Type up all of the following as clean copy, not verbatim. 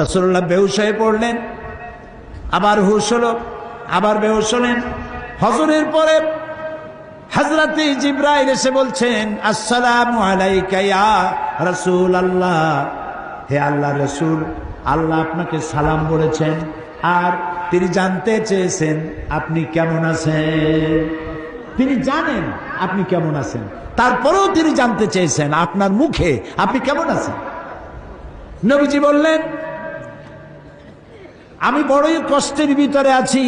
রাসূলুল্লাহ বেহুশ হয়ে পড়লেন, আবার হুশ হলো, আবার বেহুশ হলেন। হজরের পরে হযরত জিবরাইল এসে বলছেন, আসসালামু আলাইকা ইয়া রাসূলুল্লাহ, হে আল্লাহর রাসূল, আল্লাহ আপনাকে সালাম বলেছেন আর তিনি জানতে চেয়েছেন আপনি কেমন আছেন। তিনি জানেন আপনি কেমন আছেন, তারপরেও তিনি জানতে চেয়েছেন আপনার মুখে আপনি কেমন আছেন। নবীজি বললেন, আমি বড়ই কষ্টের ভিতরে আছি,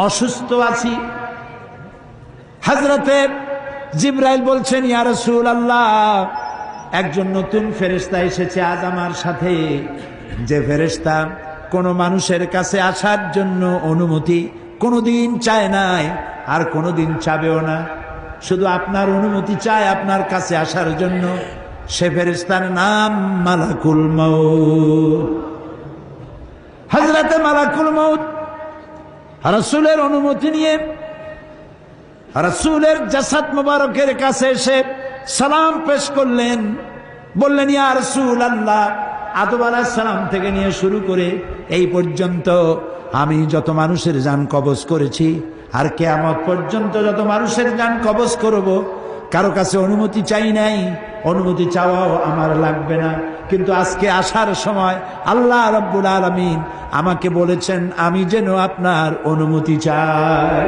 অসুস্থ আছি। হযরতে জিবরাইল বলছেন, ইয়া রাসূলুল্লাহ, একজন নতুন ফেরেশতা এসেছে আজ আমার সাথে, যে ফেরেশতা কোন মানুষের কাছে আসার জন্য অনুমতি কোনোদিন চায় নাই আর কোনোদিন চাবেও না, শুধু আপনার অনুমতি চায় আপনার কাছে আসার জন্য। সে ফেরেশতার নাম মালাকুল মউত। হযরতে মালাকুল মউত রাসূলের অনুমতি নিয়ে রাসূলের জাসাদ মুবারকের কাছে এসে সালাম পেশ করলেন। বললেন, ইয়া রাসূলুল্লাহ, আদম আলাইহিস সালাম থেকে নিয়ে শুরু করে এই পর্যন্ত আমি যত মানুষের জান কবজ করেছি আর কিয়ামত পর্যন্ত যত মানুষের জান কবজ করব, কারো কাছে অনুমতি চাই নাই, অনুমতি চাওয়াও আমার লাগবে না। কিন্তু আজকে আসার সময় আল্লাহ রাব্বুল আলামিন আমাকে বলেছেন আমি যেন আপনার অনুমতি চাই।